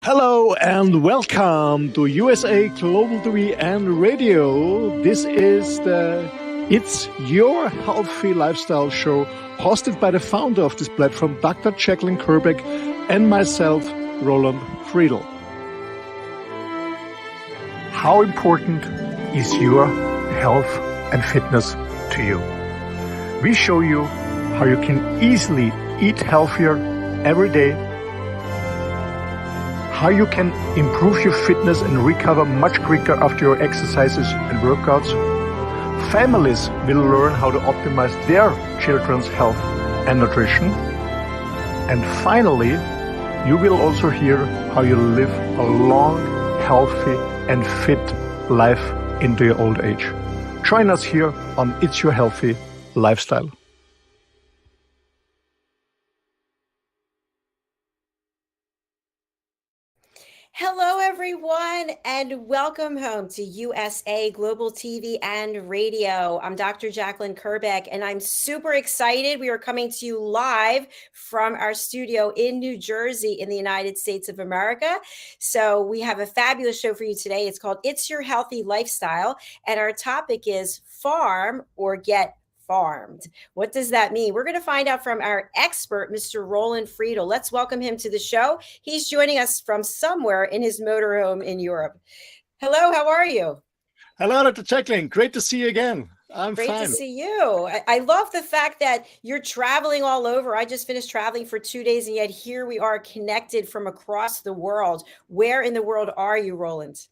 Hello and welcome to USA Global TV and Radio. This is the It's Your Healthy Lifestyle show hosted by the founder of this platform, Dr. Jacalyn Kerbeck, and myself, Roland Friedl. How important is your health and fitness to you? We show you how you can easily eat healthier every day, how you can improve your fitness and recover much quicker after your exercises and workouts. Families will learn how to optimize their children's health and nutrition. And finally, you will also hear how you live a long, healthy and fit life into your old age. Join us here on It's Your Healthy Lifestyle. Hello, everyone, and welcome home to USA Global TV and Radio. I'm Dr. Jacalyn Kerbeck, and I'm super excited. We are coming to you live from our studio in New Jersey in the United States of America. So we have a fabulous show for you today. It's called It's Your Healthy Lifestyle, and our topic is farm or get farmed. What does that mean? We're going to find out from our expert, Mr. Roland Friedl. Let's welcome him to the show. He's joining us from somewhere in his motorhome in Europe. Hello, how are you? Hello, Dr. Jacalyn. Great to see you again. I'm Great fine. to see you. I love the fact that you're traveling all over. I just finished traveling for 2 days, and yet here we are connected from across the world. Where in the world are you, Roland?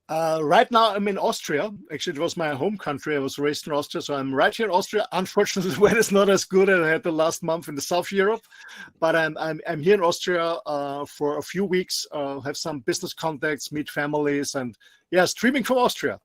Right now, I'm in Austria. Actually, it was my home country. I was raised in Austria, so I'm right here in Austria. Unfortunately, the weather is not as good as I had the last month in the South Europe, but I'm here in Austria for a few weeks. Have some business contacts, meet families, and streaming from Austria.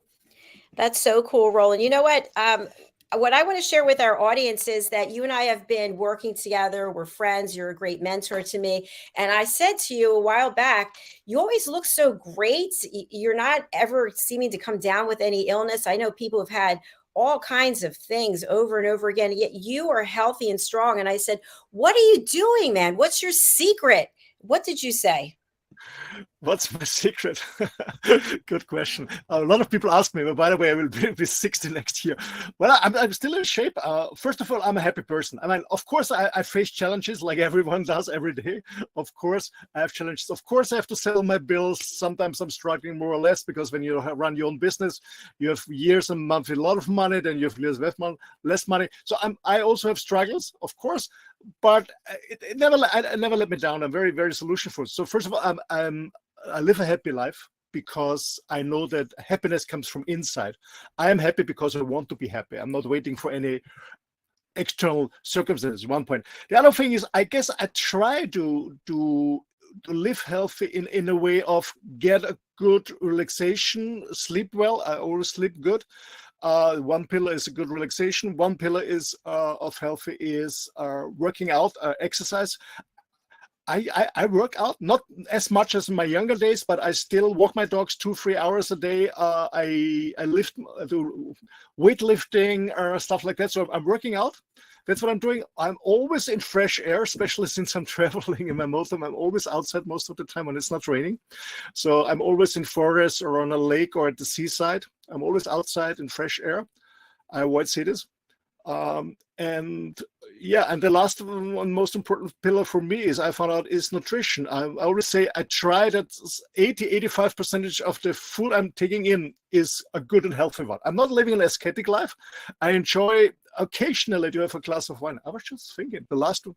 That's so cool, Roland. You know what I want to share with our audience is that you and I have been working together. We're friends. You're a great mentor to me. And I said to you a while back, you always look so great. You're not ever seeming to come down with any illness. I know people have had all kinds of things over and over again, yet you are healthy and strong. And I said, what are you doing, man? What's your secret? What did you say? What's my secret? Good question. A lot of people ask me, but by the way, I will be 60 next year. Well, I'm still in shape. First of all, I'm a happy person. I mean, of course, I face challenges like everyone does every day. Of course, I have challenges. Of course, I have to settle my bills. Sometimes I'm struggling more or less because when you run your own business, you have years and months with a lot of money, then you have less money. So I also have struggles, of course, but it never let me down. I'm very, very solutionful. So first of all, I live a happy life because I know that happiness comes from inside. I am happy because I want to be happy. I'm not waiting for any external circumstances. One point. The other thing is, I guess I try to live healthy in a way of get a good relaxation, sleep well. I always sleep good. One pillar is a good relaxation. One pillar is of healthy is working out, exercise. I work out, not as much as in my younger days, but I still walk my dogs 2-3 hours a day. I do weightlifting, stuff like that. So I'm working out. That's what I'm doing. I'm always in fresh air, especially since I'm traveling in my motorhome. I'm always outside most of the time when it's not raining. So I'm always in forest or on a lake or at the seaside. I'm always outside in fresh air. I avoid cities. And the last one, most important pillar for me is I found out is nutrition. I always say I try that 80-85% of the food I'm taking in is a good and healthy one. I'm not living an ascetic life. I enjoy occasionally to have a glass of wine. I was just thinking the last one.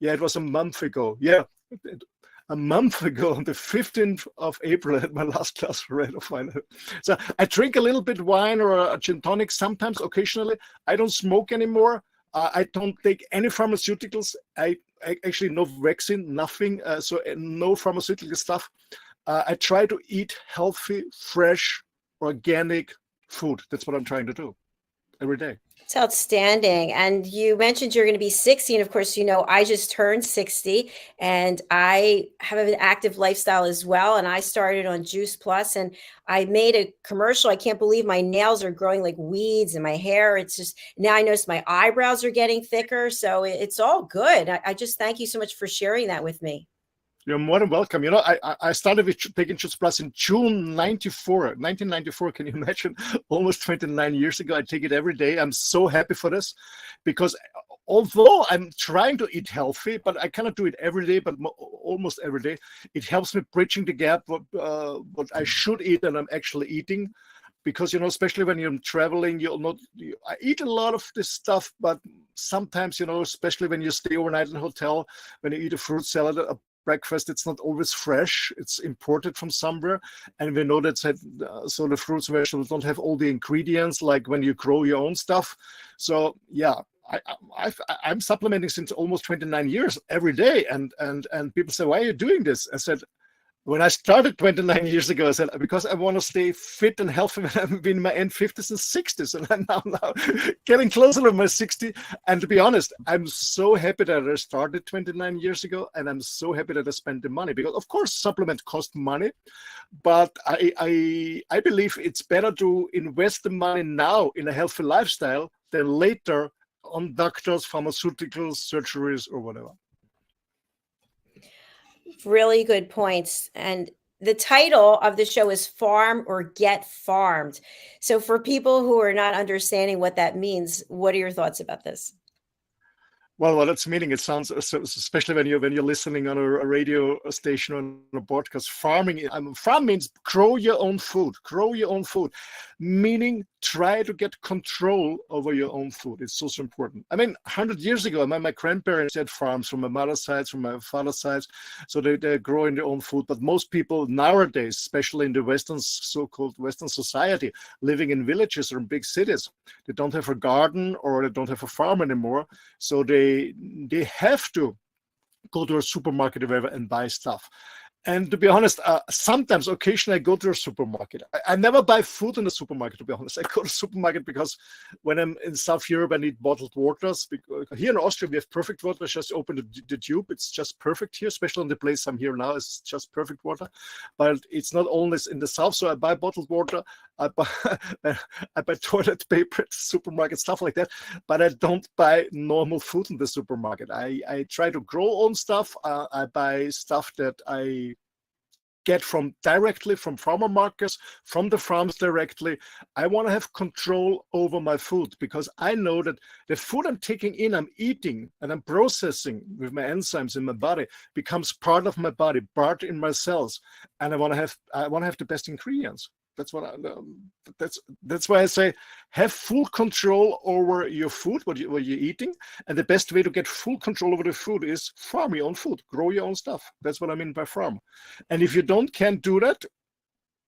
Yeah, it was a month ago. Yeah. A month ago, on the 15th of April, I had my last glass of wine. So I drink a little bit wine or a gin tonic sometimes, occasionally. I don't smoke anymore. I don't take any pharmaceuticals. I actually no vaccine, nothing. So no pharmaceutical stuff. I try to eat healthy, fresh, organic food. That's what I'm trying to do every day. It's outstanding. And you mentioned you're going to be 60. And of course, you know, I just turned 60 and I have an active lifestyle as well. And I started on Juice Plus and I made a commercial. I can't believe my nails are growing like weeds and my hair. It's just now I notice my eyebrows are getting thicker. So it's all good. I just thank you so much for sharing that with me. You're more than welcome. I started with taking Just Plus in June 1994. Can you imagine? Almost 29 years ago. I take it every day. I'm so happy for this because although I'm trying to eat healthy, but I cannot do it every day, but almost every day, it helps me bridging the gap what I should eat and I'm actually eating. Because especially when you're traveling, I eat a lot of this stuff, but sometimes especially when you stay overnight in a hotel, when you eat a fruit salad, a breakfast, it's not always fresh. It's imported from somewhere, and we know that so the fruits and vegetables don't have all the ingredients like when you grow your own stuff. So yeah, I'm supplementing since almost 29 years every day, and people say, why are you doing this? I said, when I started 29 years ago, I said, because I want to stay fit and healthy when I'm in my end 50s and 60s. And I'm now getting closer to my 60. And to be honest, I'm so happy that I started 29 years ago. And I'm so happy that I spent the money because, of course, supplements cost money. But I believe it's better to invest the money now in a healthy lifestyle than later on doctors, pharmaceuticals, surgeries, or whatever. Really good points. And the title of the show is Farm or Get Farmed. So for people who are not understanding what that means, what are your thoughts about this? Well, what it's meaning, it sounds, especially when you're listening on a radio station or on a broadcast, farming. Farm means grow your own food. Grow your own food, meaning try to get control over your own food. It's so important. I mean, 100 years ago, my grandparents had farms from my mother's side, from my father's side, so they're growing their own food. But most people nowadays, especially in the so-called Western society, living in villages or in big cities, they don't have a garden or they don't have a farm anymore. So they have to go to a supermarket or whatever and buy stuff. And to be honest, sometimes, occasionally, I go to a supermarket. I never buy food in the supermarket, to be honest. I go to the supermarket because when I'm in South Europe, I need bottled waters. Because here in Austria, we have perfect water. I just open the tube. It's just perfect here, especially in the place I'm here now. It's just perfect water. But it's not always in the south, so I buy bottled water. I buy toilet paper at the supermarket, stuff like that. But I don't buy normal food in the supermarket. I try to grow own stuff. I buy stuff that I get directly from farmer markets, from the farms directly. I want to have control over my food because I know that the food I'm taking in, I'm eating and I'm processing with my enzymes in my body becomes part of my body, part in my cells, and I want to have the best ingredients. That's why I say have full control over your food, what you're eating, and the best way to get full control over the food is farm your own food, grow your own stuff. That's what I mean by farm. And if you can't do that,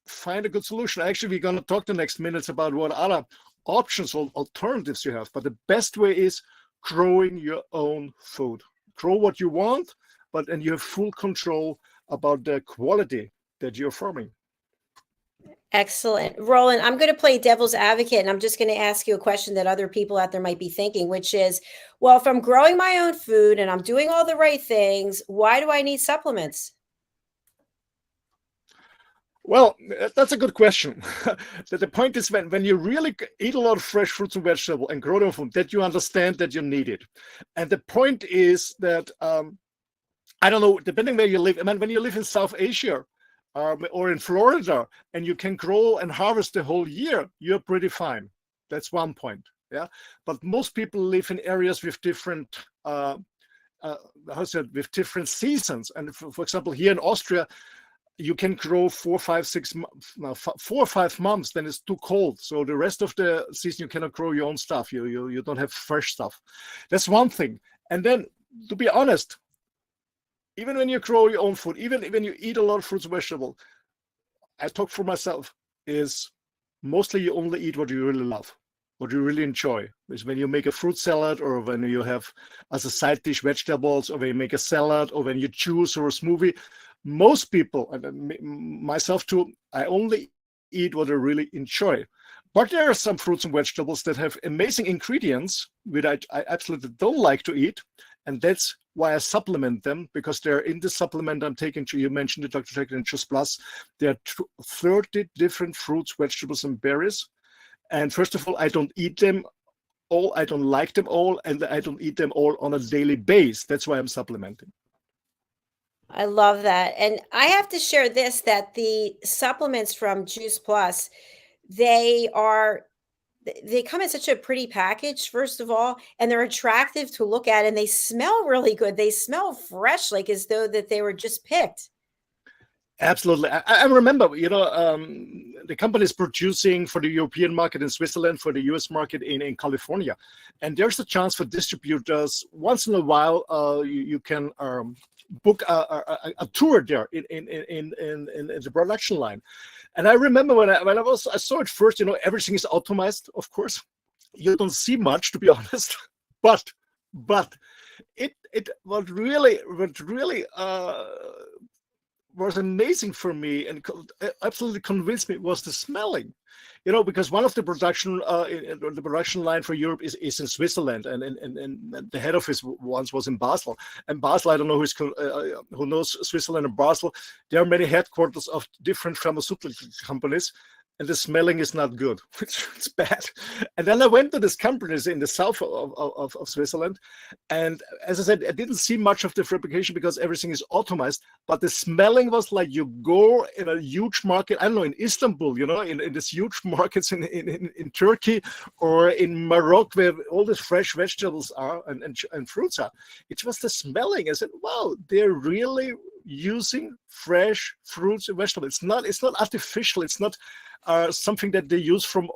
find a good solution. Actually, we're going to talk the next minutes about what other options or alternatives you have. But the best way is growing your own food. Grow what you want, and you have full control about the quality that you're farming. Excellent. Roland, I'm going to play devil's advocate, and I'm just going to ask you a question that other people out there might be thinking, which is, well, if I'm growing my own food and I'm doing all the right things, why do I need supplements? Well, that's a good question. The point is when you really eat a lot of fresh fruits and vegetables and grow them food, that you understand that you need it. And the point is that, I don't know, depending where you live, I mean, when you live in South Asia, or in Florida, and you can grow and harvest the whole year, you're pretty fine. That's one point. Yeah, but most people live in areas with different, with different seasons. And for example, here in Austria, you can grow 4 or 5 months, then it's too cold. So the rest of the season you cannot grow your own stuff. You don't have fresh stuff. That's one thing. And then, to be honest, even when you grow your own food, even when you eat a lot of fruits and vegetables, I talk for myself, is mostly you only eat what you really love, what you really enjoy. Is when you make a fruit salad, or when you have as a side dish vegetables, or when you make a salad, or when you juice or a smoothie. Most people, and myself too, I only eat what I really enjoy. But there are some fruits and vegetables that have amazing ingredients, which I absolutely don't like to eat. And that's why I supplement them, because they're in the supplement I'm taking. You mentioned it, Dr. Jacalyn, Just Plus. There are 30 different fruits, vegetables, and berries. And first of all, I don't eat them all. I don't like them all. And I don't eat them all on a daily basis. That's why I'm supplementing. I love that. And I have to share this, that the supplements from Juice Plus, they are they come in such a pretty package, first of all, and they're attractive to look at, and they smell really good. They smell fresh, like as though that they were just picked. Absolutely. I remember, the company is producing for the European market in Switzerland, for the US market in California. And there's a chance for distributors. Once in a while, you can book a tour there in the production line. And I remember when I saw it first, everything is optimized, of course. You don't see much, to be honest. But it what really was amazing for me and absolutely convinced me was the smelling, because one of the the production line for Europe is in Switzerland, and the head office once was in Basel. And Basel, I don't know who knows Switzerland and Basel. There are many headquarters of different pharmaceutical companies, and the smelling is not good. It's bad. And then I went to these companies in the south of Switzerland. And as I said, I didn't see much of the fabrication because everything is automized. But the smelling was like you go in a huge market, I don't know, in Istanbul, in these huge markets in Turkey or in Morocco, where all these fresh vegetables are and fruits are. It was the smelling. I said, wow, they're really using fresh fruits and vegetables. It's not artificial. It's not something that they use from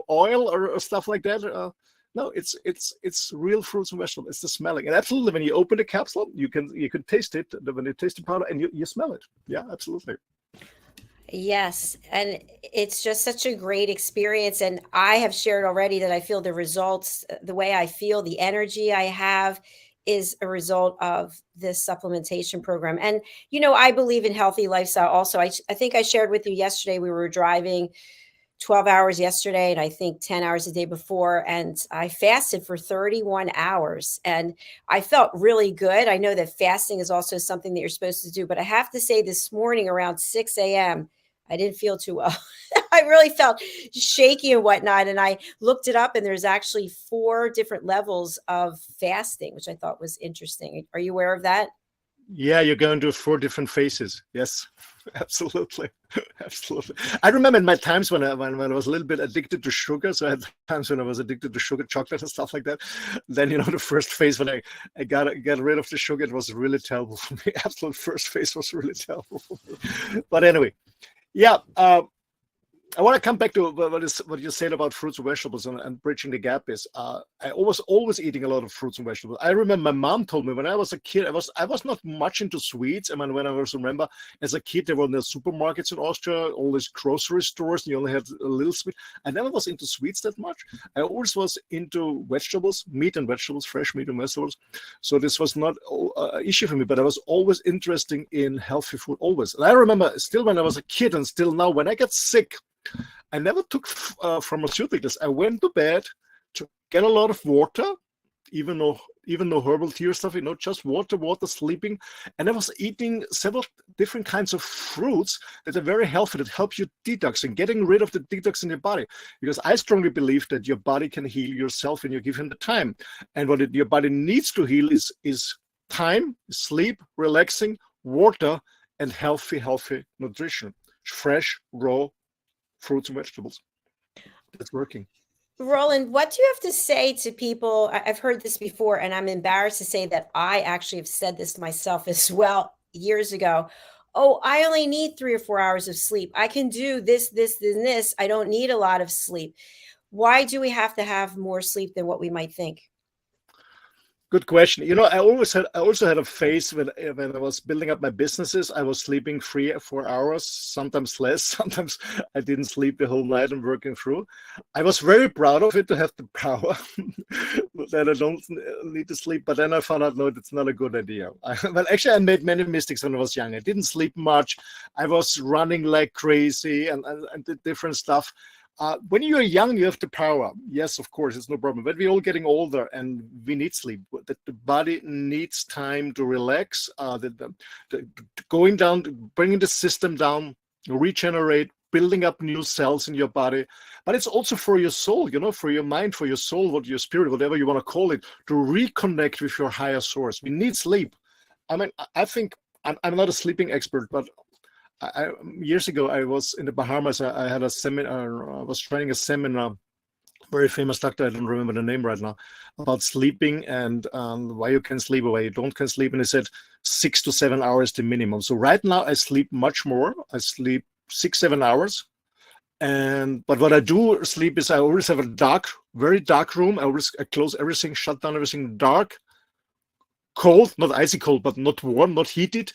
oil or stuff like that. No, it's real fruits and vegetables. It's the smelling, and absolutely, when you open the capsule, you can taste it when you taste the powder, and you smell it. Yeah, absolutely. Yes, and it's just such a great experience. And I have shared already that I feel the results, the way I feel, the energy I have is a result of this supplementation program. And, I believe in healthy lifestyle also. I think I shared with you yesterday, we were driving 12 hours yesterday and I think 10 hours the day before. And I fasted for 31 hours and I felt really good. I know that fasting is also something that you're supposed to do, but I have to say this morning around 6 a.m., I didn't feel too well. I really felt shaky and whatnot. And I looked it up and there's actually 4 different levels of fasting, which I thought was interesting. Are you aware of that? Yeah, you're going to 4 different phases. Yes, absolutely. Absolutely. I remember in my times when I was a little bit addicted to sugar. So I had times when I was addicted to sugar, chocolate and stuff like that. Then, the first phase when I got rid of the sugar, it was really terrible for me. Absolute first phase was really terrible for me. But anyway, yeah. I want to come back to what you said about fruits and vegetables and bridging the gap is I was always eating a lot of fruits and vegetables. I remember my mom told me when I was a kid, I was not much into sweets. I mean, when I was remember as a kid, there were no supermarkets in Austria, all these grocery stores, and you only had a little sweet. I never was into sweets that much. I always was into vegetables, meat and vegetables, fresh meat and vegetables. So this was not an issue for me, but I was always interested in healthy food, always. And I remember still when I was a kid and still now, when I get sick, I never took pharmaceuticals. I went to bed to get a lot of water, even though herbal tea or stuff, just water, sleeping. And I was eating several different kinds of fruits that are very healthy, that help you detox and getting rid of the detox in your body. Because I strongly believe that your body can heal yourself when you give him the time. And what your body needs to heal is time, sleep, relaxing, water, and healthy nutrition. Fresh, raw fruits and vegetables. That's working. Roland, what do you have to say to people? I've heard this before, and I'm embarrassed to say that I actually have said this myself as well years ago. Oh, I only need 3 or 4 hours of sleep. I can do this, this, and this. I don't need a lot of sleep. Why do we have to have more sleep than what we might think? Good question. I also had a phase when I was building up my businesses. I was sleeping 3 or 4 hours, sometimes less. Sometimes I didn't sleep the whole night and working through. I was very proud of it to have the power that I don't need to sleep. But then I found out, no, that's not a good idea. Actually, I made many mistakes when I was young. I didn't sleep much. I was running like crazy and did different stuff. When you're young, you have the power. Yes, of course, it's no problem. But we're all getting older and we need sleep. The body needs time to relax, going down, bringing the system down, regenerate, building up new cells in your body. But it's also for your soul, for your mind, for your soul, your spirit, whatever you want to call it, to reconnect with your higher source. We need sleep. I mean, I think I'm not a sleeping expert, but years ago I was in the Bahamas. I had a seminar. I was training a seminar. Very famous doctor, I don't remember the name right now, about sleeping and why you can sleep or why you don't can sleep. And he said 6 to 7 hours the minimum. So right now I sleep much more. I sleep 6, 7 hours. But what I do sleep is I always have a dark, very dark room. I close everything, shut down everything dark, cold, not icy cold, but not warm, not heated.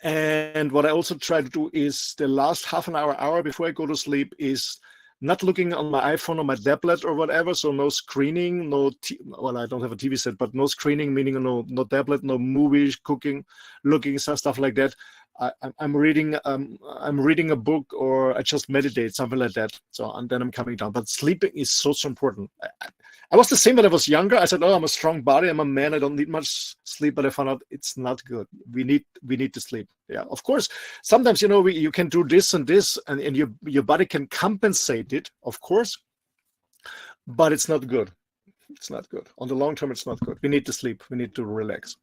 And what I also try to do is the last half an hour before I go to sleep is not looking on my iPhone or my tablet or whatever. So no screening, well, I don't have a TV set, but no screening, meaning no tablet, no movies, cooking, looking, stuff like that. I'm reading a book, or I just meditate, something like that. So, and then I'm coming down. But sleeping is so important. I was the same when I was younger. I said, "Oh, I'm a strong body. I'm a man. I don't need much sleep." But I found out it's not good. We need to sleep. Yeah, of course. Sometimes you can do this and this, and your body can compensate it, of course. But it's not good. It's not good. On the long term, it's not good. We need to sleep. We need to relax.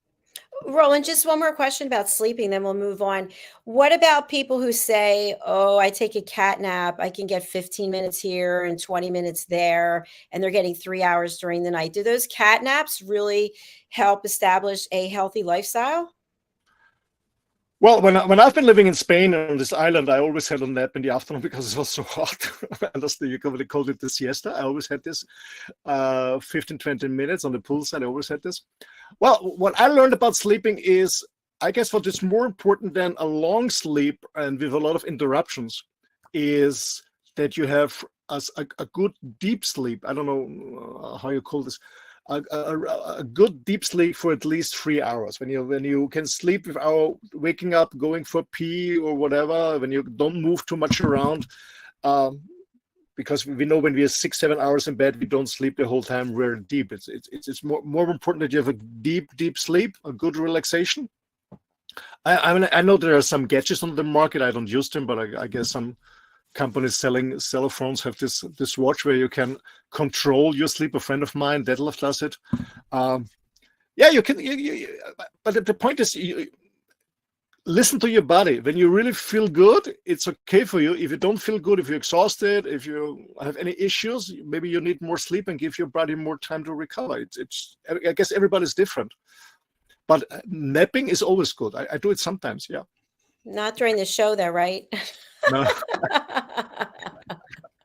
Roland, just one more question about sleeping, then we'll move on. What about people who say, oh, I take a cat nap, I can get 15 minutes here and 20 minutes there, and they're getting 3 hours during the night? Do those cat naps really help establish a healthy lifestyle? Well, when I've been living in Spain on this island, I always had a nap in the afternoon because it was so hot. You probably called it the siesta. I always had this 15, 20 minutes on the poolside. I always had this. Well, what I learned about sleeping is, I guess what is more important than a long sleep and with a lot of interruptions is that you have a good deep sleep. I don't know how you call this. A good deep sleep for at least 3 hours. When you can sleep without waking up, going for pee or whatever, when you don't move too much around, because we know when we are 6, 7 hours in bed, we don't sleep the whole time. We're deep. It's more important that you have a deep sleep, a good relaxation. I know there are some gadgets on the market. I don't use them, but I guess some companies selling cell phones have this watch where you can control your sleep. A friend of mine, Detlef, does it. Yeah, you can. But the point is, listen to your body. When you really feel good, it's okay for you. If you don't feel good, if you're exhausted, if you have any issues, maybe you need more sleep and give your body more time to recover. I guess everybody's different. But napping is always good. I do it sometimes, yeah. Not during the show, though, right? No.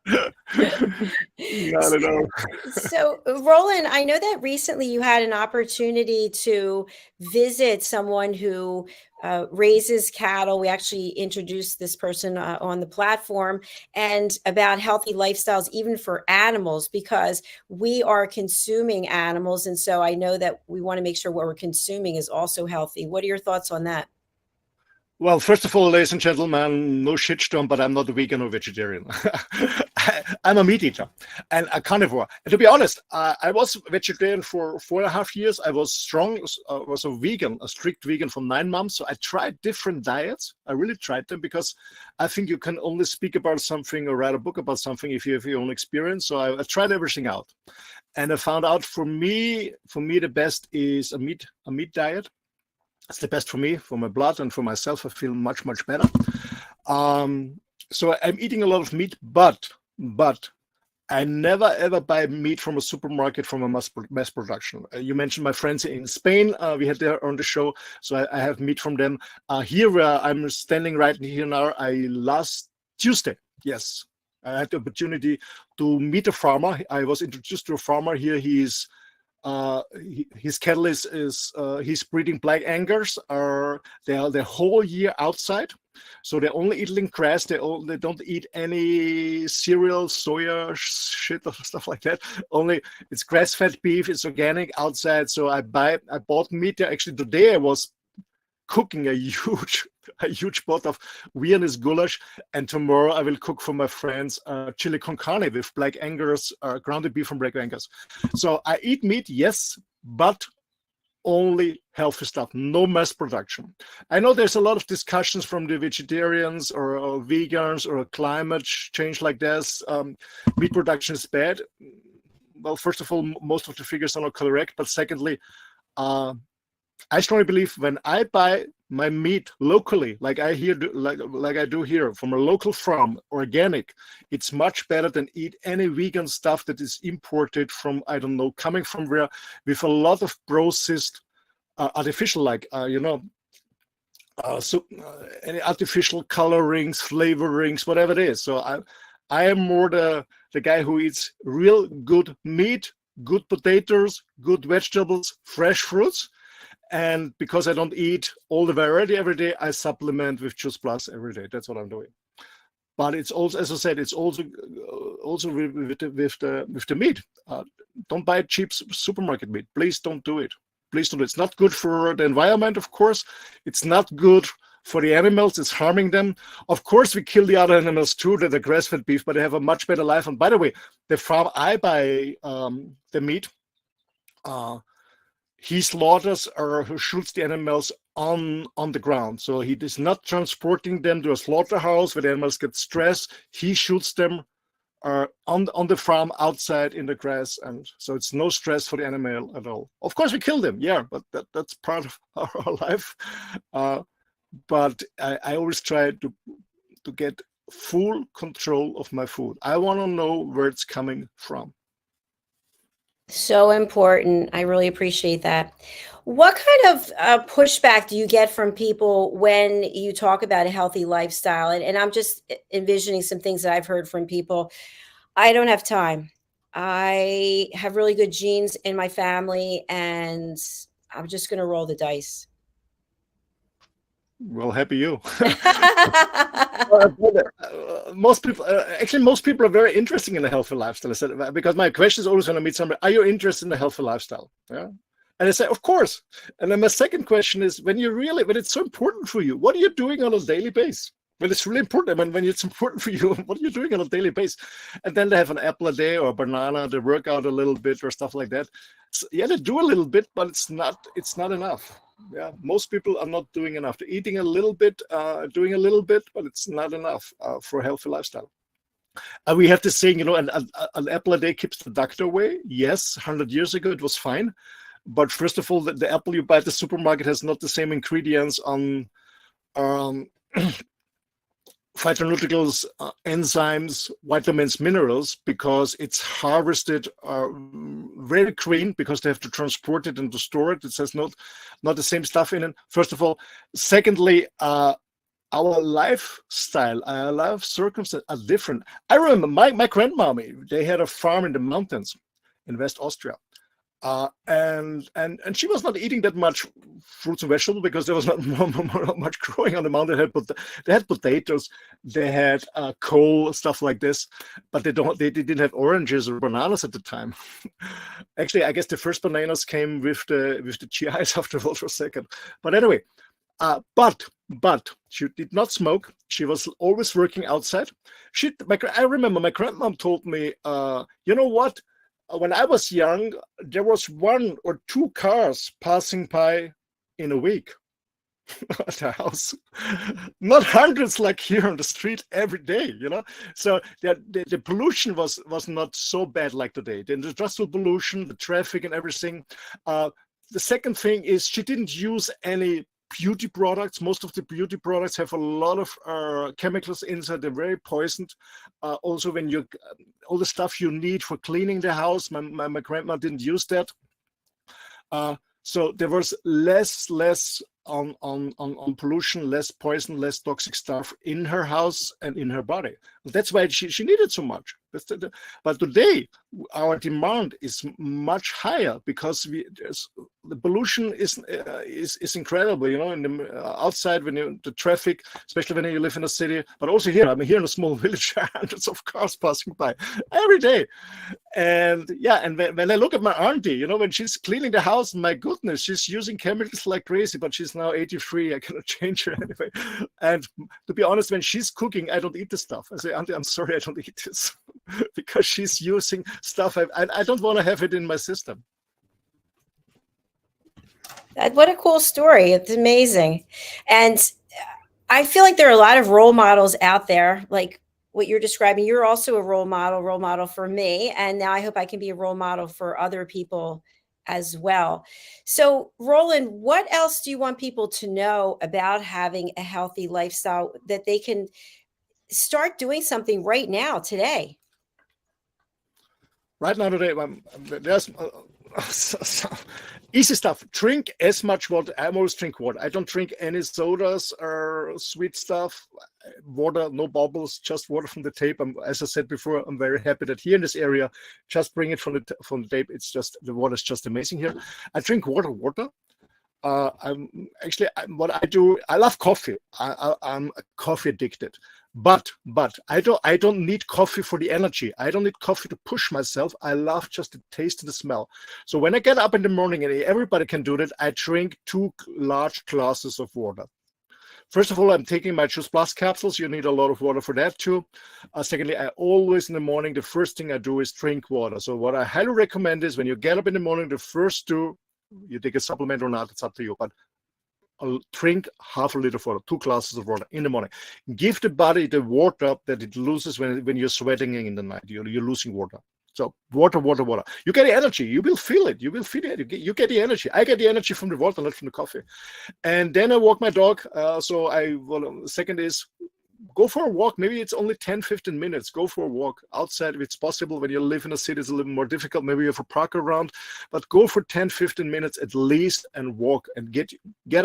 Not at all. So, Roland, I know that recently you had an opportunity to visit someone who raises cattle. We actually introduced this person on the platform, and about healthy lifestyles, even for animals, because we are consuming animals. And so I know that we want to make sure what we're consuming is also healthy. What are your thoughts on that? Well, first of all, ladies and gentlemen, no shitstorm, but I'm not a vegan or vegetarian. I'm a meat eater and a carnivore. And to be honest, I was vegetarian for 4.5 years. I was strong, was a strict vegan for 9 months. So I tried different diets. I really tried them because I think you can only speak about something or write a book about something if you have your own experience. So I tried everything out. And I found out for me, the best is a meat diet. It's the best for me, for my blood, and for myself. I feel much better. So I'm eating a lot of meat, but I never ever buy meat from a supermarket from a mass production. You mentioned my friends in Spain. We had there on the show, so I have meat from them. Here where I'm standing right here now, last Tuesday, yes, I had the opportunity to meet a farmer. I was introduced to a farmer here. His cattle he's breeding black Angers. They are the whole year outside, so they're only eating grass. They don't eat any cereal, soya shit or stuff like that. Only it's grass-fed beef. It's organic outside. So I bought meat there. Actually, today I was cooking a huge pot of Viennese goulash, and tomorrow I will cook for my friends chili con carne with black Angers, grounded beef from black Angers. So I eat meat, yes, but only healthy stuff, no mass production. I know there's a lot of discussions from the vegetarians or vegans or climate change like this. Meat production is bad. Well, first of all, most of the figures are not correct, but secondly, I strongly believe when I buy my meat locally, like I do here from a local farm, organic, it's much better than eat any vegan stuff that is imported from, I don't know, coming from where, with a lot of processed artificial, like any artificial colorings, flavorings, whatever it is. So I am more the guy who eats real good meat, good potatoes, good vegetables, fresh fruits. And because I don't eat all the variety every day, I supplement with Juice Plus every day. That's what I'm doing. But it's also, as I said, it's also with the meat. Don't buy cheap supermarket meat. Please don't do it. Please don't. It's not good for the environment, of course. It's not good for the animals. It's harming them. Of course, we kill the other animals too, the grass-fed beef, but they have a much better life. And by the way, the farm I buy the meat, he slaughters or shoots the animals on the ground. So he is not transporting them to a slaughterhouse where the animals get stressed. He shoots them on the farm outside in the grass, and so it's no stress for the animal at all. Of course, we kill them, yeah, but that's part of our life. But I always try to get full control of my food. I want to know where it's coming from. So important. I really appreciate that. What kind of pushback do you get from people when you talk about a healthy lifestyle? And I'm just envisioning some things that I've heard from people. I don't have time. I have really good genes in my family, and I'm just going to roll the dice. Well, happy you. Most people, actually, most people are very interested in a healthy lifestyle. I said, because my question is always when I meet somebody, are you interested in a healthy lifestyle? Yeah. And I say, of course. And then my second question is, when it's so important for you, what are you doing on a daily basis? When it's really important, when it's important for you, what are you doing on a daily basis? And then they have an apple a day or a banana, they work out a little bit or stuff like that. So, yeah, they do a little bit, but it's not enough. Yeah, most people are not doing enough. They're eating a little bit, doing a little bit, but it's not enough for a healthy lifestyle. We have this saying, an apple a day keeps the doctor away. Yes, 100 years ago it was fine. But first of all, the apple you buy at the supermarket has not the same ingredients on phytonutrients, enzymes, vitamins, minerals, because it's harvested very green, because they have to transport it and to store it. It has not the same stuff in it, first of all. Secondly, our lifestyle, our life circumstances are different. I remember my grandmommy, they had a farm in the mountains in West Austria. And she was not eating that much fruits and vegetables because there was not much growing on the mountain. They had potatoes, they had coal, stuff like this, but they didn't have oranges or bananas at the time. Actually, I guess the first bananas came with the GIs after World War II. But anyway, but she did not smoke. She was always working outside. I remember my grandmom told me, you know what? When I was young, there was 1 or 2 cars passing by in a week at the house, not hundreds like here on the street every day, So the pollution was not so bad like today. The industrial pollution, the traffic and everything. The second thing is she didn't use any beauty products. Most of the beauty products have a lot of chemicals inside. They're very poisoned. Also, when all the stuff you need for cleaning the house, my grandma didn't use that. So there was less on pollution, less poison, less toxic stuff in her house and in her body. That's why she needed so much. But today, our demand is much higher because the pollution is incredible. In the outside, the traffic, especially when you live in a city, but also here. I'm here in a small village, hundreds of cars passing by every day. And yeah, and when I look at my auntie, when she's cleaning the house, my goodness, she's using chemicals like crazy. But she's now 83. I cannot change her anyway. And to be honest, when she's cooking, I don't eat the stuff. I say, Auntie, I'm sorry, I don't eat this. Because she's using stuff I don't want to have it in my system. What a cool story. It's amazing. And I feel like there are a lot of role models out there, like what you're describing. You're also a role model for me. And now I hope I can be a role model for other people as well. So, Roland, what else do you want people to know about having a healthy lifestyle that they can start doing something right now, today? Right now today, there's easy stuff. Drink as much water. I always drink water. I don't drink any sodas or sweet stuff. Water, no bubbles, just water from the tape. As I said before, I'm very happy that here in this area, just bring it from the tape. It's just, the water is just amazing here. I drink water. What I do, I love coffee. I'm coffee addicted. But I don't need coffee for the energy. I don't need coffee to push myself. I love just the taste and the smell. So when I get up in the morning, and everybody can do that, I drink 2 large glasses of water. First of all, I'm taking my Juice Plus capsules. You need a lot of water for that too. Secondly, I always in the morning, the first thing I do is drink water. So what I highly recommend is when you get up in the morning, the first two, you take a supplement or not, it's up to you, but drink half a liter of water, 2 glasses of water in the morning. Give the body the water that it loses when you're sweating in the night. You're losing water. So water. You get the energy. You will feel it. You get the energy. I get the energy from the water, not from the coffee. And then I walk my dog. Second is go for a walk. Maybe it's only 10-15 minutes. Go for a walk outside if it's possible. When you live in a city, it's a little more difficult. Maybe you have a park around, but go for 10-15 minutes at least and walk and get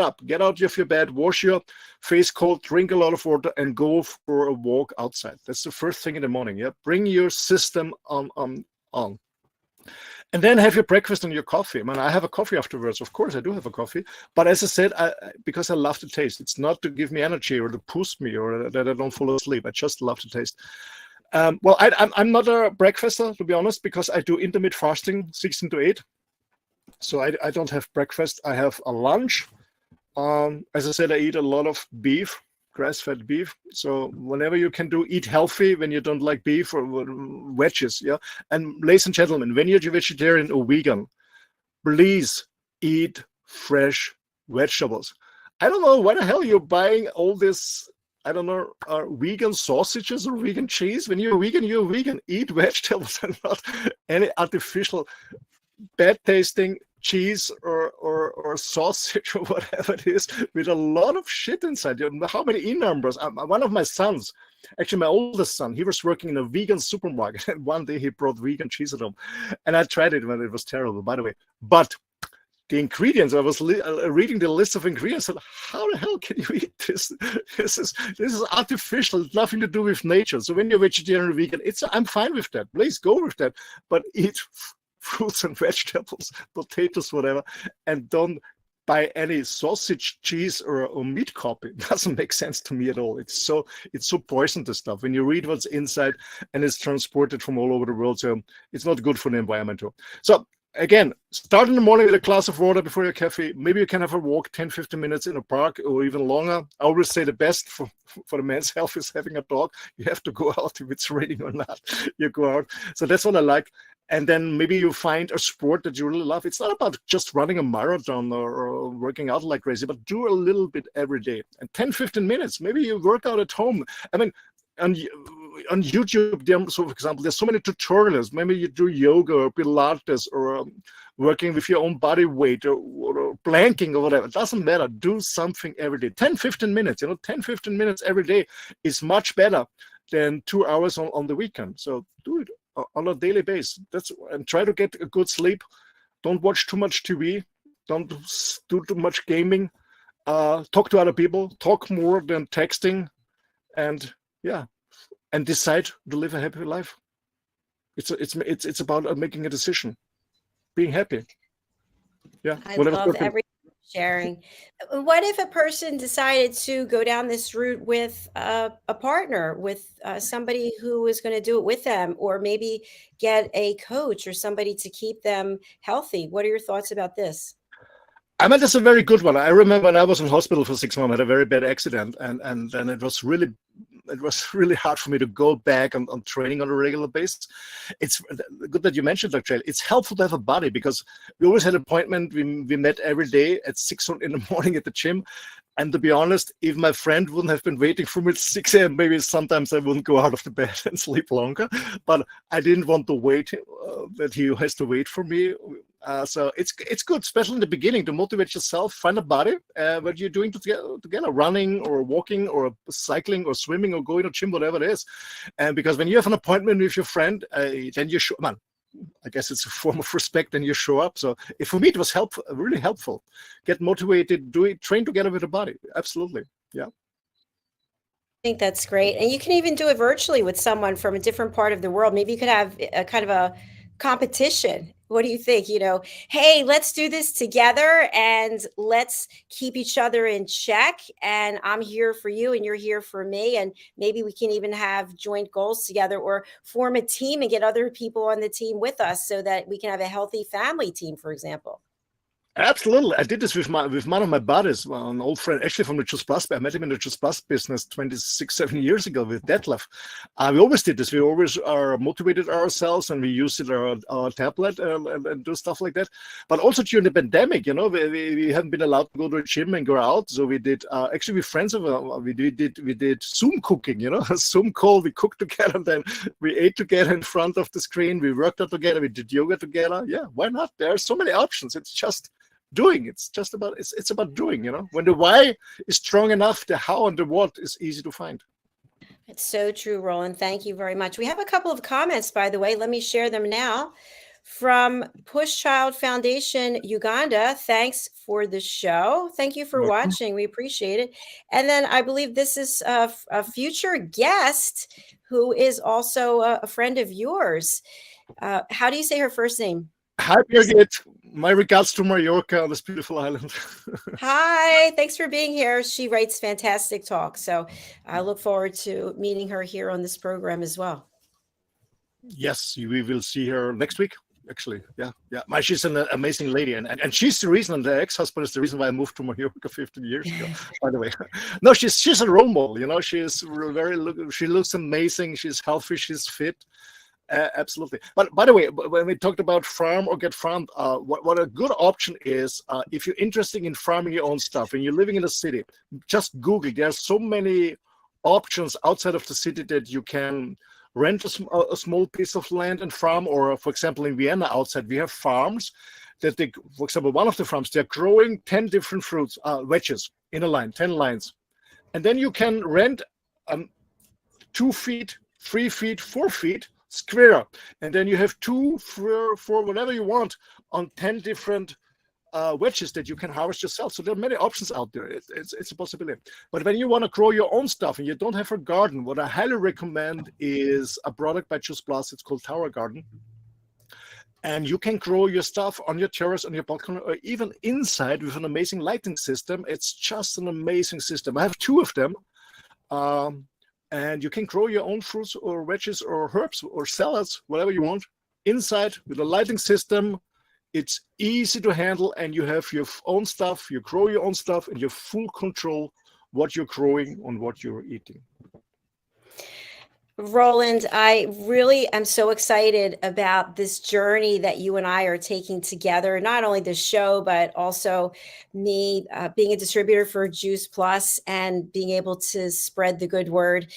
up, get out of your bed, wash your face cold, drink a lot of water, and go for a walk outside. That's the first thing in the morning. Yeah, bring your system on. And then have your breakfast and your coffee. I have a coffee afterwards. Of course, I do have a coffee. But as I said, because I love the taste. It's not to give me energy or to boost me or that I don't fall asleep. I just love the taste. I'm not a breakfaster, to be honest, because I do intermittent fasting, 16 to 8. So I don't have breakfast. I have a lunch. As I said, I eat a lot of beef, grass-fed beef. So whenever you can eat healthy when you don't like beef or veggies, yeah. And ladies and gentlemen, when you're vegetarian or vegan, please eat fresh vegetables. I don't know why the hell you're buying all this, I don't know, vegan sausages or vegan cheese. When you're vegan. Eat vegetables and not any artificial, bad-tasting cheese or sausage or whatever it is with a lot of shit inside. How many E numbers? One of my sons, actually my oldest son, he was working in a vegan supermarket, and one day he brought vegan cheese at home, and I tried it when it was terrible, by the way. But the ingredients, I was reading the list of ingredients, and how the hell can you eat this? This is artificial. It's nothing to do with nature. So when you're vegetarian or vegan, I'm fine with that. Please go with that, but eat fruits and vegetables, potatoes, whatever, and don't buy any sausage, cheese, or meat copy. It doesn't make sense to me at all. It's so poisonous, this stuff. When you read what's inside, and it's transported from all over the world, so it's not good for the environment too. So again, start in the morning with a glass of water before your coffee. Maybe you can have a walk 10-15 minutes in a park or even longer. I always say the best for the man's health is having a dog. You have to go out if it's raining or not. You go out. So that's what I like. And then maybe you find a sport that you really love. It's not about just running a marathon or working out like crazy, but do a little bit every day. And 10-15 minutes, maybe you work out at home. I mean, on YouTube, so for example, there's so many tutorials. Maybe you do yoga or Pilates or working with your own body weight or planking or whatever. It doesn't matter. Do something every day. 10-15 minutes, 10-15 minutes every day is much better than 2 hours on the weekend. So do it on a daily basis. And try to get a good sleep. Don't watch too much TV. Don't do too much gaming. Talk to other people. Talk more than texting. And decide to live a happy life. It's about making a decision, being happy. Yeah, I love everything sharing. What if a person decided to go down this route with a partner, with somebody who is going to do it with them, or maybe get a coach or somebody to keep them healthy? What are your thoughts about this? That's a very good one. I remember when I was in hospital for 6 months, I had a very bad accident, and it was really hard for me to go back on training on a regular basis. It's good that you mentioned, Dr. It's helpful to have a buddy, because we always had an appointment. We met every day at 6 in the morning at the gym. And to be honest, if my friend wouldn't have been waiting for me at 6 a.m., maybe sometimes I wouldn't go out of the bed and sleep longer. But I didn't want to wait, that he has to wait for me. So it's good, especially in the beginning, to motivate yourself. Find a body, what you're doing together, running or walking or cycling or swimming or going to gym, whatever it is. And because when you have an appointment with your friend, then you show, man, I guess it's a form of respect, and you show up. So for me, it was helpful, really helpful. Get motivated, train together with the body. Absolutely. Yeah. I think that's great. And you can even do it virtually with someone from a different part of the world. Maybe you could have a kind of a competition. What do you think? Hey, let's do this together and let's keep each other in check. And I'm here for you and you're here for me. And maybe we can even have joint goals together or form a team and get other people on the team with us so that we can have a healthy family team, for example. Absolutely. I did this with one of my buddies, an old friend, actually from the Just Plus. I met him in the Just Plus business 7 years ago with Detlef. We always did this. We always are motivated ourselves, and we use it our tablet and do stuff like that. But also during the pandemic, we haven't been allowed to go to a gym and go out. So we did actually with friends of we did Zoom cooking. A Zoom call. We cooked together, and then we ate together in front of the screen. We worked out together. We did yoga together. Yeah, why not? There are so many options. It's just doing. It's about doing. When the why is strong enough, the how and the what is easy to find. It's so true, Roland. Thank you very much. We have a couple of comments, by the way. Let me share them now. From Push Child Foundation Uganda, thanks for the show. Thank you for watching. We appreciate it. And then I believe this is a future guest who is also a friend of yours. How do you say her first name? Hi, Birgit. My regards to Mallorca, on this beautiful island. Hi, thanks for being here. She writes fantastic talk. So I look forward to meeting her here on this program as well. Yes, we will see her next week. Actually, yeah. She's an amazing lady, and she's the reason. And the ex-husband is the reason why I moved to Mallorca 15 years ago. By the way, no, she's a role model. She's she looks amazing. She's healthy. She's fit. Absolutely. But by the way, when we talked about farm or get farmed, what a good option is, if you're interested in farming your own stuff and you're living in a city, just Google. There are so many options outside of the city that you can rent a small piece of land and farm, or for example, in Vienna outside, we have farms that for example, one of the farms, they're growing 10 different fruits, wedges in a line, 10 lines. And then you can rent 2 feet, 3 feet, 4 feet, square, and then you have 2 for whatever you want on 10 different wedges that you can harvest yourself. So there are many options out there. It's a possibility. But when you want to grow your own stuff and you don't have a garden, what I highly recommend is a product by Just Plus. It's called Tower Garden. And you can grow your stuff on your terrace, on your balcony, or even inside with an amazing lighting system. It's just an amazing system. I have 2 of them. And you can grow your own fruits or veggies or herbs or salads, whatever you want, inside with a lighting system. It's easy to handle, and you have your own stuff. You grow your own stuff, and you have full control what you're growing and what you're eating. Roland, I really am so excited about this journey that you and I are taking together, not only the show, but also me being a distributor for Juice Plus and being able to spread the good word.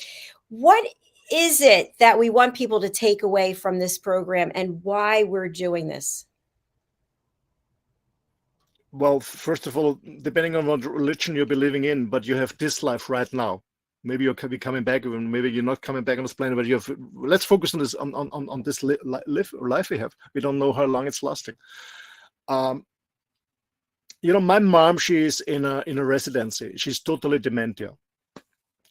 What is it that we want people to take away from this program and why we're doing this? Well, first of all, depending on what religion you're believing in, but you have this life right now. Maybe you'll be coming back, and maybe you're not coming back on this planet, but you have. Let's focus on this on this life we have. We don't know how long it's lasting. My mom, she's in a residency. She's totally dementia.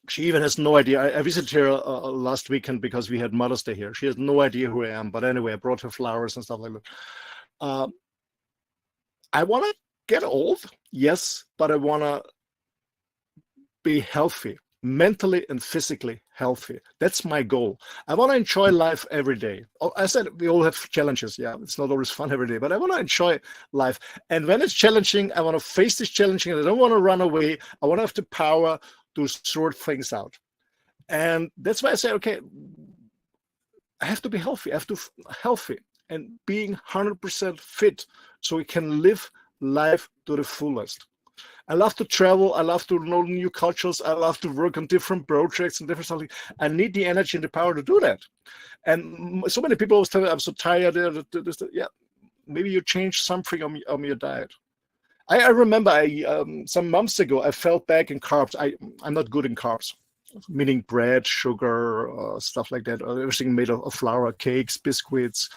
She even has no idea. I visited her last weekend because we had Mother's Day here. She has no idea who I am. But anyway, I brought her flowers and stuff like that. I want to get old, yes, but I want to be healthy. Mentally and physically healthy. That's my goal. I want to enjoy life every day. I said we all have challenges. Yeah, it's not always fun every day, but I want to enjoy life. And when it's challenging, I want to face this challenging. I don't want to run away. I want to have the power to sort things out. And that's why I say, okay, I have to be healthy. I have to be healthy and being 100% fit so we can live life to the fullest. I love to travel. I love to know new cultures. I love to work on different projects and different something. I need the energy and the power to do that. And so many people always tell me, I'm so tired. Yeah, maybe you change something on your diet. I remember some months ago, I fell back in carbs. I'm not good in carbs, meaning bread, sugar, stuff like that, everything made of flour, cakes, biscuits,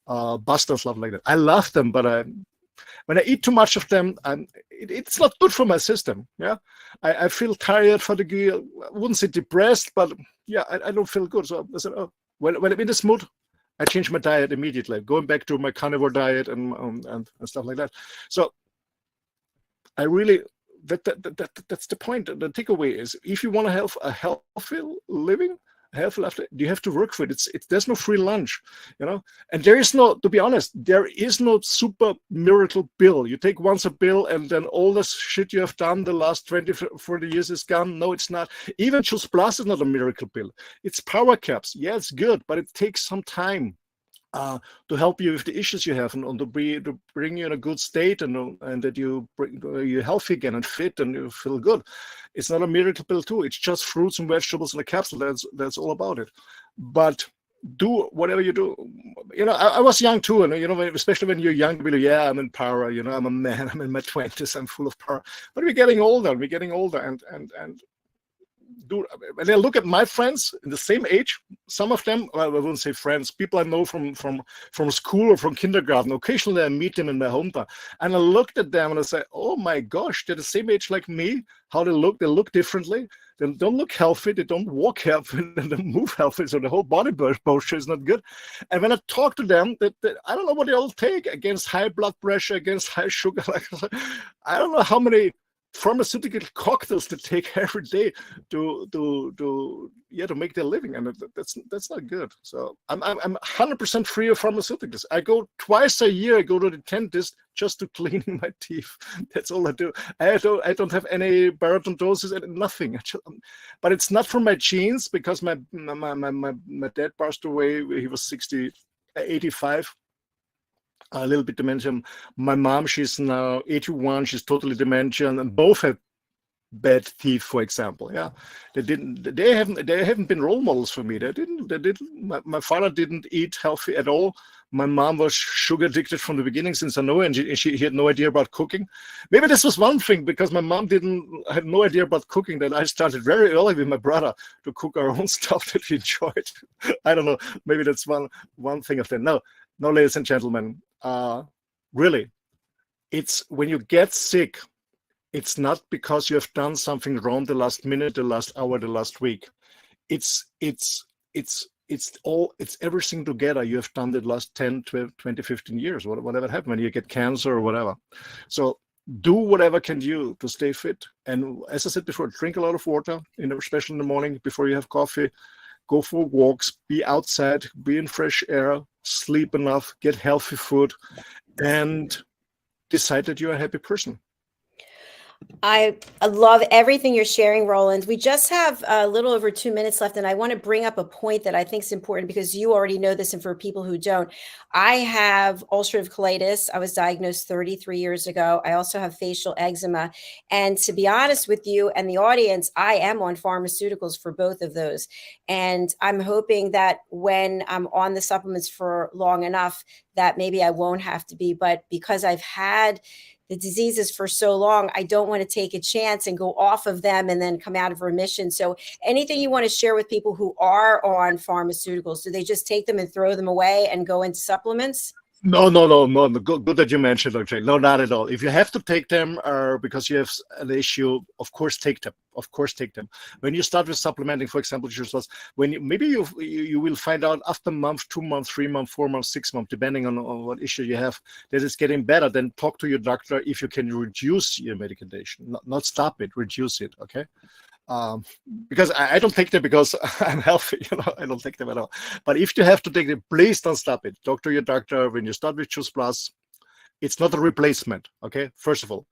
pasta, stuff like that. I love them, but when I eat too much of them, it's not good for my system. Yeah, I feel tired, fatigued. I wouldn't say depressed, but yeah, I don't feel good. So I said, oh, when I'm in this mood, I change my diet immediately, going back to my carnivore diet and stuff like that. So I really that's the point. The takeaway is if you want to have a healthy living, a healthy life, you have to work for it. It's there's no free lunch, you know. And there is no, to be honest, there is no super miracle pill. You take once a pill and then all the shit you have done the last 20, 40 years is gone. No, it's not. Even Choose Plus is not a miracle pill. It's power caps. Yeah, it's good, but it takes some time. To help you with the issues you have and to bring you in a good state and that you're healthy again and fit and you feel good. It's not a miracle pill too. It's just fruits and vegetables in a capsule. That's all about it. But do whatever you do. You know, I was young too, and you know, especially when you're young, people, yeah, I'm in power. You know, I'm a man. I'm in my 20s. I'm full of power. But we're getting older. And when I look at my friends in the same age, some of them, well, I wouldn't say friends, people I know from school or from kindergarten. Occasionally I meet them in my hometown. And I looked at them and I said, oh my gosh, they're the same age like me. How they look differently. They don't look healthy. They don't walk healthy. They don't move healthy. So the whole body posture is not good. And when I talk to them, I don't know what they all take against high blood pressure, against high sugar. I don't know how many pharmaceutical cocktails to take every day to make their living, and that's not good. So I'm 100% free of pharmaceuticals. I go twice a year. I go to the dentist just to clean my teeth. That's all I do. I don't have any parodontoses and nothing. But it's not from my genes because my dad passed away. He was 85. A little bit dementia. My mom, she's now 81. She's totally dementia, and both have bad teeth, for example. Yeah, they haven't been role models for me. They didn't. My father didn't eat healthy at all. My mom was sugar addicted from the beginning, since I know her, and she had no idea about cooking. Maybe this was one thing, because my mom had no idea about cooking, that I started very early with my brother to cook our own stuff that we enjoyed. I don't know. Maybe that's one thing of that. No, ladies and gentlemen. Really, it's when you get sick, it's not because you have done something wrong the last minute, the last hour, the last week. It's everything together you have done the last 10, 12, 20, 15 years, whatever happened, when you get cancer or whatever. So do whatever can you to stay fit. And as I said before, drink a lot of water, especially in the morning before you have coffee. Go for walks, be outside, be in fresh air, sleep enough, get healthy food, and decide that you're a happy person. I love everything you're sharing, Roland. We just have a little over 2 minutes left, and I want to bring up a point that I think is important because you already know this, and for people who don't, I have ulcerative colitis. I was diagnosed 33 years ago. I also have facial eczema. And to be honest with you and the audience, I am on pharmaceuticals for both of those. And I'm hoping that when I'm on the supplements for long enough, that maybe I won't have to be. But because I've had the diseases for so long, I don't want to take a chance and go off of them and then come out of remission. So anything you want to share with people who are on pharmaceuticals, do they just take them and throw them away and go into supplements? No. Good that you mentioned, okay. No, not at all. If you have to take them because you have an issue, of course, take them. Of course, take them. When you start with supplementing, for example, maybe you will find out after a month, 2 months, 3 months, 4 months, 6 months, depending on what issue you have, that it's getting better. Then talk to your doctor if you can reduce your medication, not stop it, reduce it. Okay. Because I don't take them because I'm healthy, I don't take them at all. But if you have to take them, please don't stop it. Talk to your doctor. When you start with Choose Plus, it's not a replacement, okay, first of all.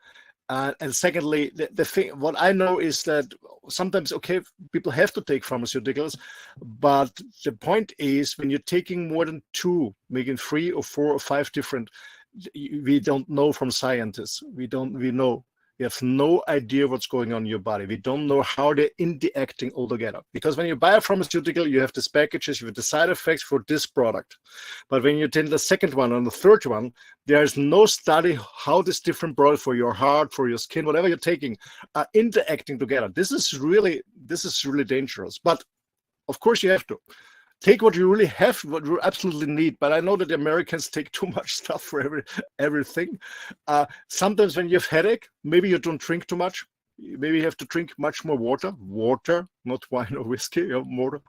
And secondly, the thing, what I know is that sometimes, okay, people have to take pharmaceuticals, but the point is when you're taking more than 2, making 3 or 4 or 5 different, we don't know from scientists. We know We have no idea what's going on in your body. We don't know how they're interacting all together. Because when you buy a pharmaceutical, you have these packages, you have the side effects for this product. But when you take the second one and the third one, there is no study how this different products for your heart, for your skin, whatever you're taking, are interacting together. This is really dangerous. But of course, you have to take what you really have, what you absolutely need. But I know that the Americans take too much stuff for everything. Sometimes when you have headache, maybe you don't drink too much. Maybe you have to drink much more water, not wine or whiskey, water.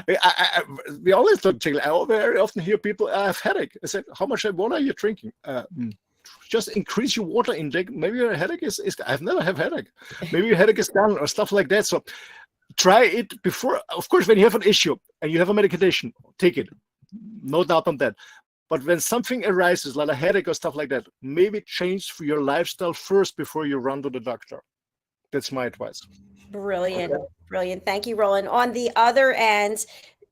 We always don't think. I very often hear people, I have headache. I said, how much water are you drinking? Just increase your water intake. Maybe your headache is I've never had headache. Maybe your headache is gone or stuff like that. So try it before. Of course, when you have an issue and you have a medication, take it. No doubt on that. But when something arises, like a headache or stuff like that, maybe change for your lifestyle first before you run to the doctor. That's my advice. Brilliant. Brilliant. Thank you, Roland. On the other end,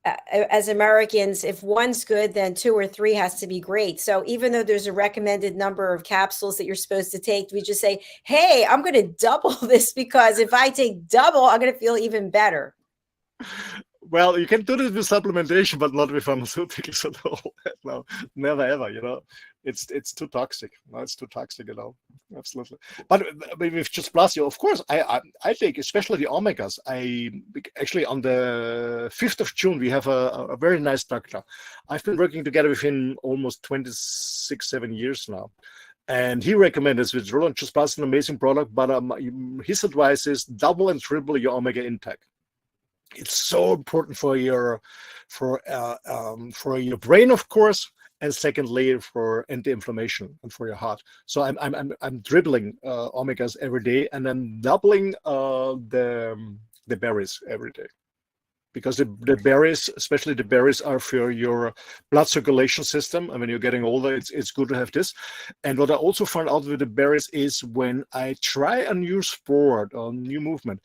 as Americans, if one's good, then 2 or 3 has to be great. So even though there's a recommended number of capsules that you're supposed to take, we just say, hey, I'm going to double this, because if I take double, I'm going to feel even better. Well, you can do this with supplementation, but not with pharmaceuticals at all. No, never ever, It's too toxic. No, it's too toxic, Absolutely. But with just plus, of course, I take, especially the omegas. Actually on the 5th of June, we have a very nice doctor. I've been working together with him almost 7 years now. And he recommended with Roland Just Plus, an amazing product, but his advice is double and triple your omega intake. It's so important for your brain, of course, and secondly for anti-inflammation and for your heart. So I'm dribbling omegas every day, and I'm doubling the berries every day, because the berries, especially the berries, are for your blood circulation system. And when you're getting older, it's good to have this. And what I also found out with the berries is when I try a new sport or new movement,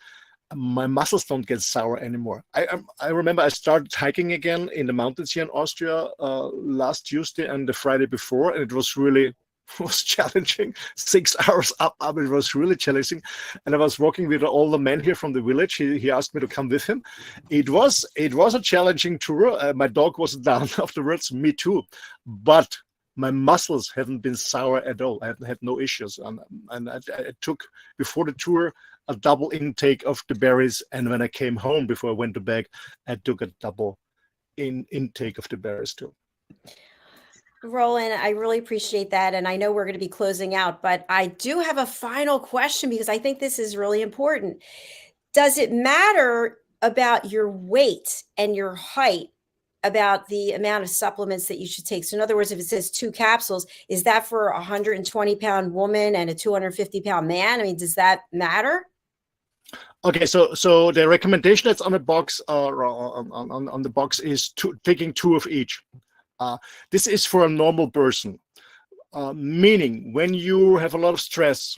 my muscles don't get sour anymore. I remember I started hiking again in the mountains here in Austria last Tuesday and the Friday before, and it was challenging. 6 hours up. It was really challenging. And I was walking with all the men here from the village. He asked me to come with him. It was a challenging tour. My dog wasn't down afterwards, me too. But my muscles haven't been sour at all. I had no issues. And I took, before the tour, a double intake of the berries. And when I came home, before I went to bed, I took a double intake of the berries too. Roland, I really appreciate that. And I know we're going to be closing out, but I do have a final question, because I think this is really important. Does it matter about your weight and your height about the amount of supplements that you should take? So in other words, if it says 2 capsules, is that for a 120-pound woman and a 250-pound man? I mean, does that matter? Okay, so the recommendation that's on the box on the box is taking 2 of each. This is for a normal person, meaning when you have a lot of stress,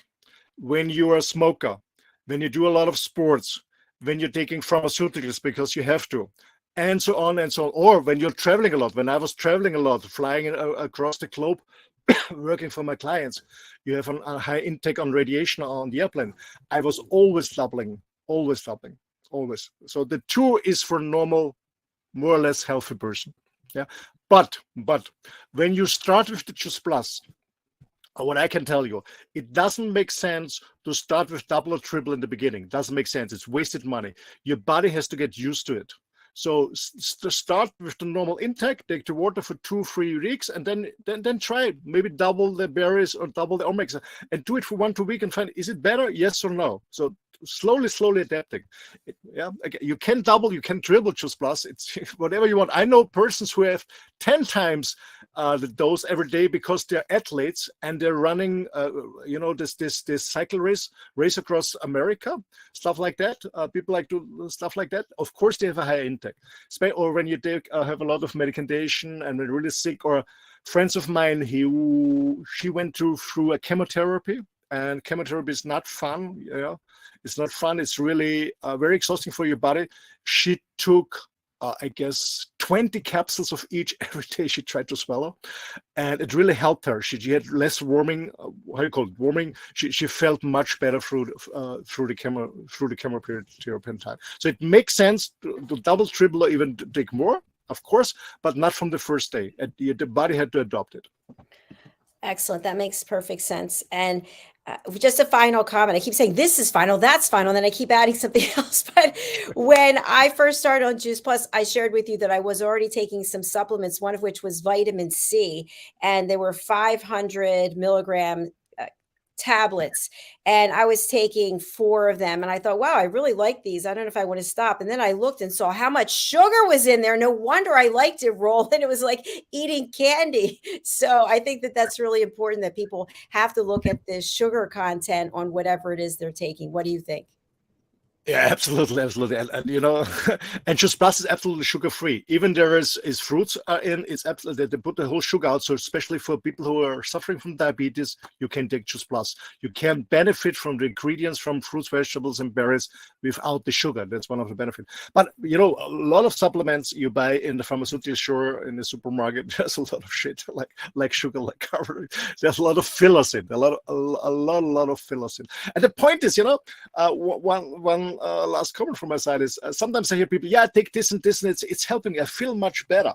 when you are a smoker, when you do a lot of sports, when you're taking pharmaceuticals because you have to, and so on and so on, or when you're traveling a lot. When I was traveling a lot, flying across the globe, working for my clients, you have a high intake on radiation on the airplane. I was always doubling. So the 2 is for normal, more or less healthy person. Yeah. But when you start with the Just Plus, what I can tell you, it doesn't make sense to start with double or triple in the beginning. It doesn't make sense. It's wasted money. Your body has to get used to it. So start with the normal intake, take the water for 2-3 weeks, and then try it. Maybe double the berries or double the omegas, and do it for 1-2 weeks and find, is it better? Yes or no? So slowly adapting. You can double, you can triple Just Plus. It's whatever you want. I know persons who have 10 times the dose every day because they're athletes and they're running, this cycle race across America, stuff like that. People like to stuff like that. Of course, they have a higher intake. Or when you have a lot of medication and they're really sick. Or friends of mine, she went through a chemotherapy. And chemotherapy is not fun. It's not fun. It's really very exhausting for your body. She took I guess 20 capsules of each every day she tried to swallow, and it really helped her. She had less warming, how you call it, warming. She felt much better through the chemotherapy time. So it makes sense to double, triple, or even take more, of course, but not from the first day. The body had to adopt it. Excellent. That makes perfect sense. And just a final comment. I keep saying this is final, that's final, and then I keep adding something else. But when I first started on Juice Plus, I shared with you that I was already taking some supplements, one of which was vitamin C, and they were 500 milligram tablets, and I was taking 4 of them, and I thought, wow, I really like these. I don't know if I want to stop. And then I looked and saw how much sugar was in there. No wonder I liked it, Roland. It was like eating candy. So I think that that's really important, that people have to look at the sugar content on whatever it is they're taking. What do you think? Yeah, absolutely, absolutely, and you know, and Juice Plus is absolutely sugar free. Even there is fruits in. It's absolutely, they put the whole sugar out. So especially for people who are suffering from diabetes, you can take Juice Plus. You can benefit from the ingredients from fruits, vegetables, and berries without the sugar. That's one of the benefits. But you know, a lot of supplements you buy in the pharmaceutical store, in the supermarket, there's a lot of shit like sugar, like carbohydrate. There's a lot of fillers in. A lot of fillers in. And the point is, you know, one last comment from my side is sometimes I hear people, yeah, take this and this, and it's helping me. I feel much better.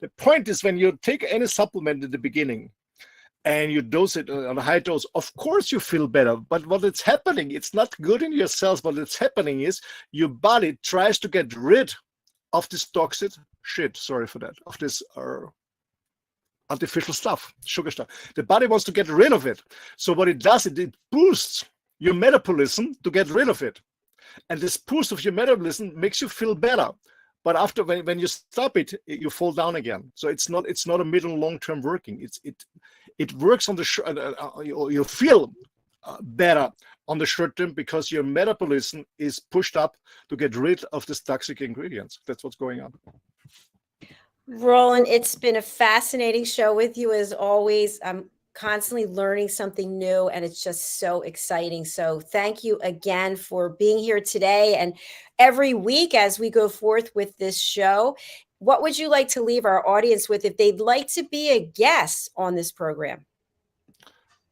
The point is, when you take any supplement in the beginning and you dose it on a high dose, of course you feel better. But what is happening, it's not good in your cells. What it's happening is your body tries to get rid of this toxic shit. Sorry for that. Of this artificial stuff, sugar stuff. The body wants to get rid of it. So what it does, it boosts your metabolism to get rid of it. And this boost of your metabolism makes you feel better. But after, when you stop it, you fall down again. So it's not a middle long-term working. It works on the you feel better on the short term because your metabolism is pushed up to get rid of these toxic ingredients. That's what's going on. Roland, it's been a fascinating show with you as always. I'm constantly learning something new, and it's just so exciting. So thank you again for being here today and every week as we go forth with this show. What would you like to leave our audience with if they'd like to be a guest on this program?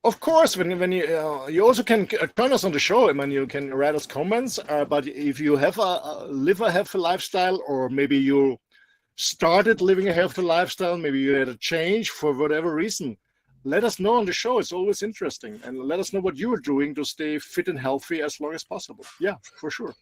Of course, when you also can join us on the show. I mean, you can write us comments. But if you have live a healthy lifestyle, or maybe you started living a healthy lifestyle, maybe you had a change for whatever reason, let us know on the show. It's always interesting. And let us know what you are doing to stay fit and healthy as long as possible. Yeah, for sure.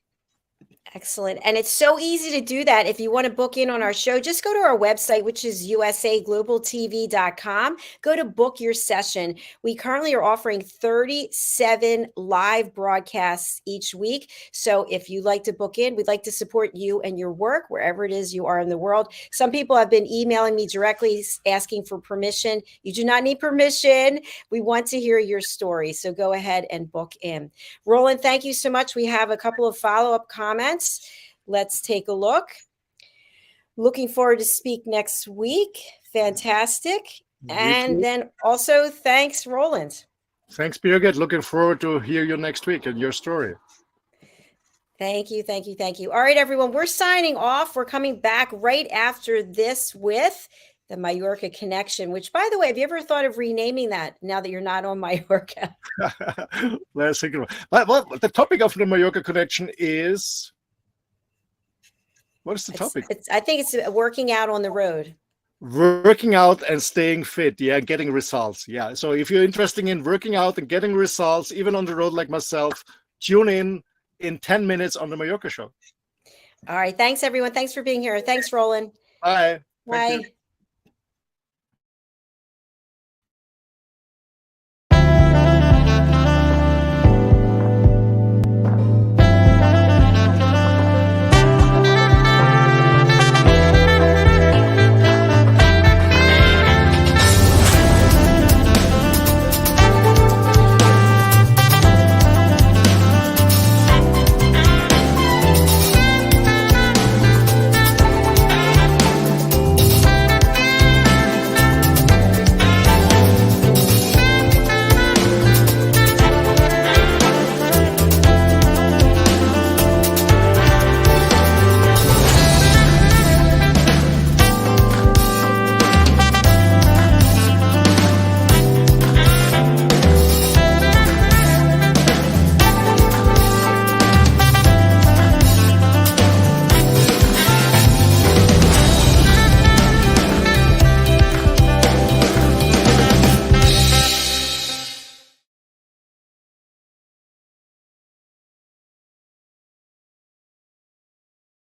Excellent. And it's so easy to do that. If you want to book in on our show, just go to our website, which is usaglobaltv.com. Go to book your session. We currently are offering 37 live broadcasts each week. So if you'd like to book in, we'd like to support you and your work wherever it is you are in the world. Some people have been emailing me directly asking for permission. You do not need permission. We want to hear your story. So go ahead and book in. Roland, thank you so much. We have a couple of follow-up comments. Let's take a look. Looking forward to speak next week. Fantastic. And then also, thanks, Roland. Thanks, Birgit. Looking forward to hear you next week and your story. Thank you, thank you, thank you. All right, everyone, we're signing off. We're coming back right after this with the Mallorca Connection, which, by the way, have you ever thought of renaming that now that you're not on Mallorca? Let's think about it. Well, the topic of the Mallorca Connection is... What is the topic? I think it's working out on the road. Working out and staying fit. Yeah, getting results. Yeah. So if you're interested in working out and getting results, even on the road like myself, tune in 10 minutes on the Mallorca Show. All right. Thanks, everyone. Thanks for being here. Thanks, Roland. Bye. Bye.